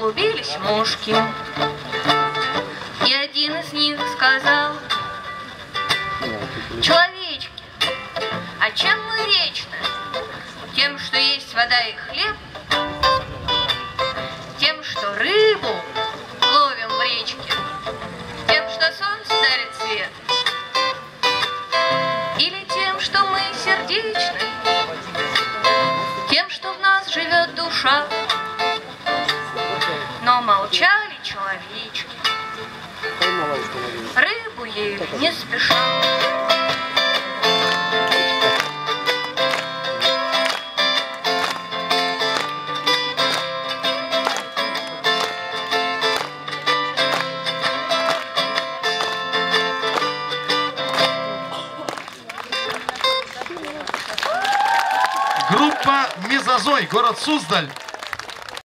клубились мушки. И один из них сказал: человечки, а чем мы вечны? Тем, что есть вода и хлеб, тем, что рыбу ловим в речке, тем, что солнце дарит свет, или тем, что мы сердечны, тем, что в нас живет душа. Но молчали человечки, рыбу ели не спеша. Группа «Мезозой», город Суздаль.